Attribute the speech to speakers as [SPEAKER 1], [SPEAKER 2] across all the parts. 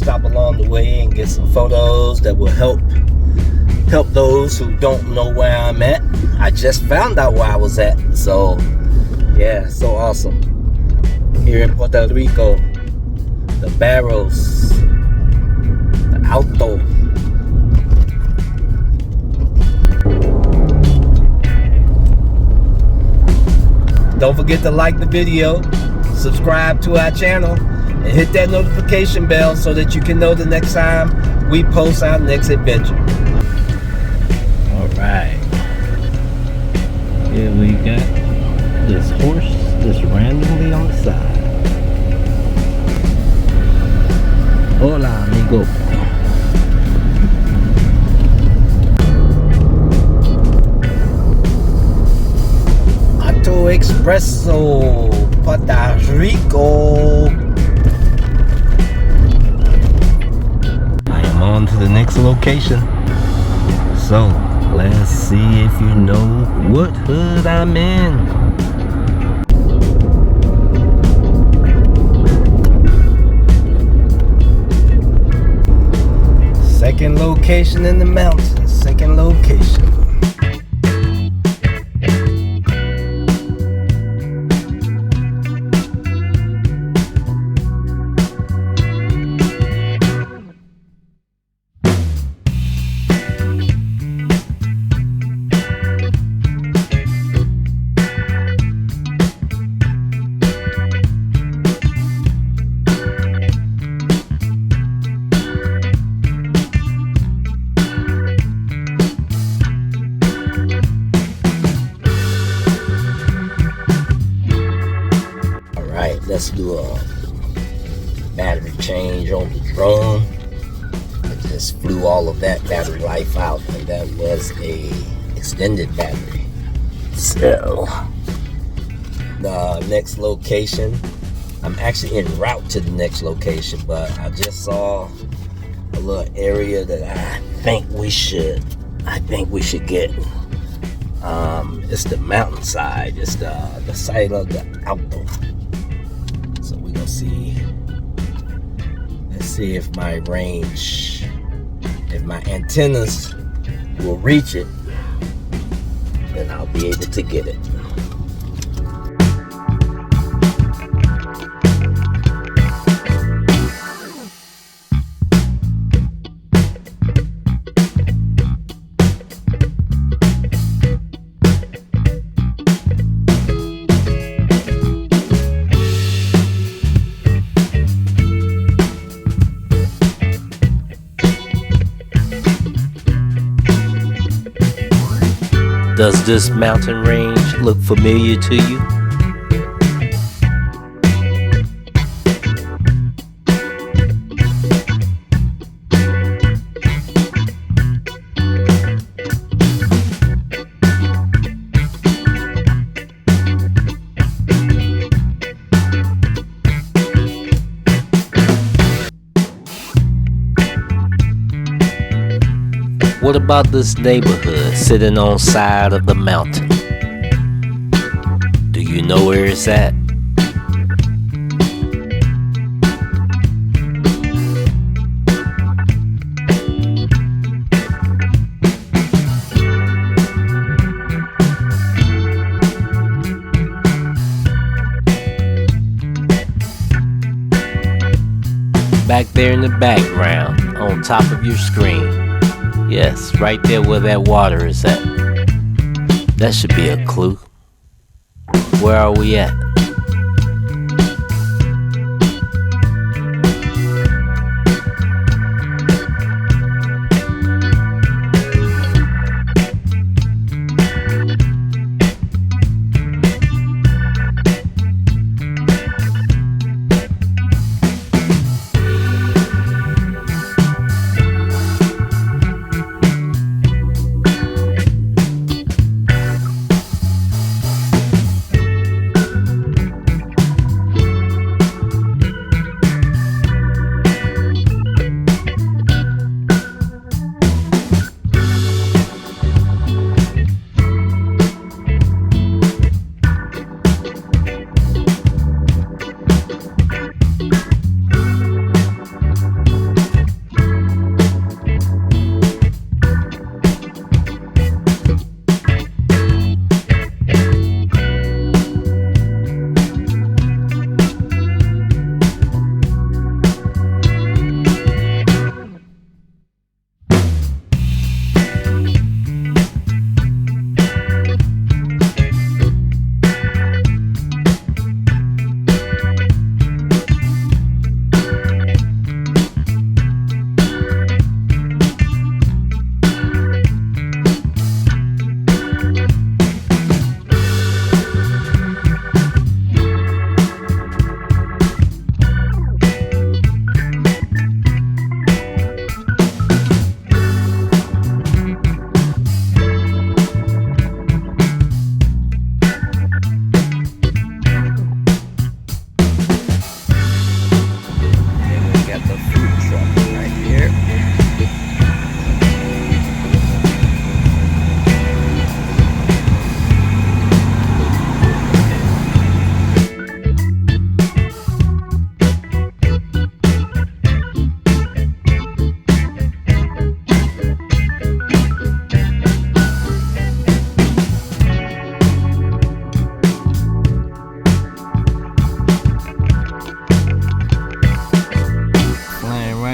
[SPEAKER 1] stop along the way and get some photos that will help those who don't know where I'm at. I just found out where I was at, so yeah, so awesome. Here in Puerto Rico, the Barros, the Alto. Don't forget to like the video, subscribe to our channel, and hit that notification bell so that you can know the next time we post our next adventure. Alright. Here we got this horse just randomly on the side. Hola, amigo. Auto Expresso, Puerto Rico. I am on to the next location. So, let's see if you know what hood I'm in. Second location in the mountains. Second location. Let's do a battery change on the drone. I just flew all of that battery life out, and that was a extended battery. So the next location, I'm actually en route to the next location, but I just saw a little area that I think we should get. It's the mountainside. It's the site of the Alto. So we're gonna see. Let's see if my range, if my antennas will reach it, then I'll be able to get it. Does this mountain range look familiar to you? What about this neighborhood sitting on side of the mountain? Do you know where it's at? Back there in the background, on top of your screen. Yes, right there where that water is at. That should be a clue. Where are we at?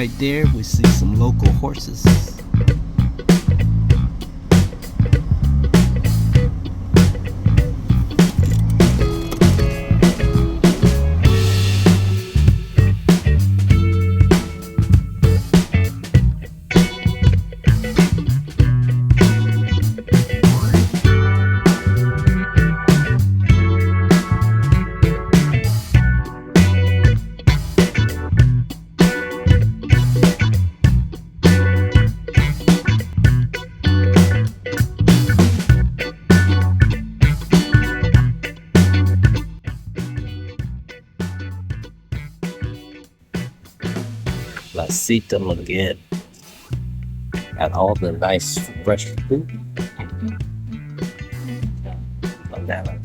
[SPEAKER 1] right there, we see some local horses. La Cita Maguette. Got all the nice fresh fruit. Banana.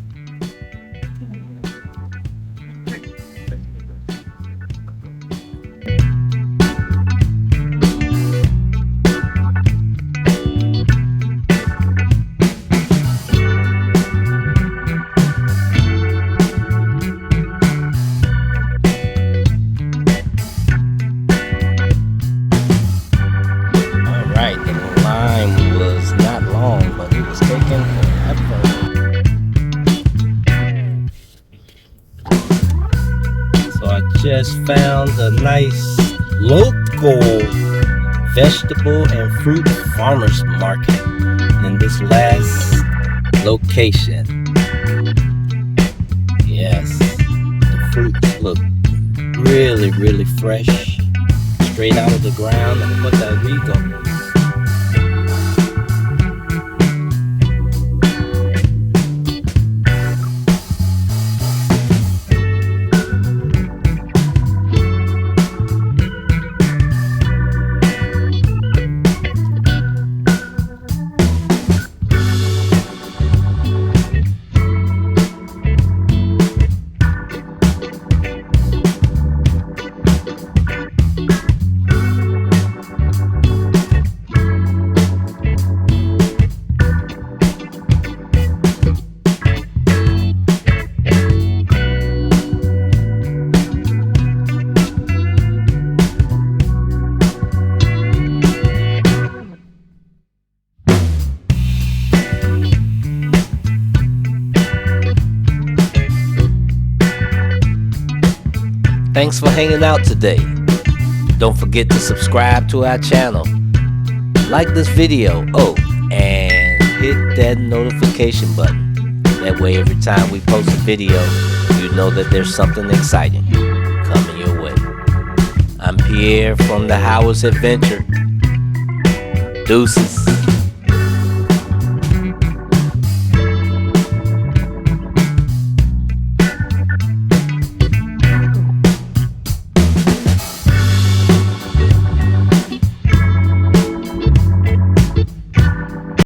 [SPEAKER 1] Just found a nice local vegetable and fruit farmers market in this last location. Yes, the fruits look really fresh, straight out of the ground in Puerto Rico. Thanks for hanging out today. Don't forget to subscribe to our channel, like this video, and hit that notification button. That way every time we post a video, you know that there's something exciting coming your way. I'm Pierre from The Howard's Adventure. Deuces.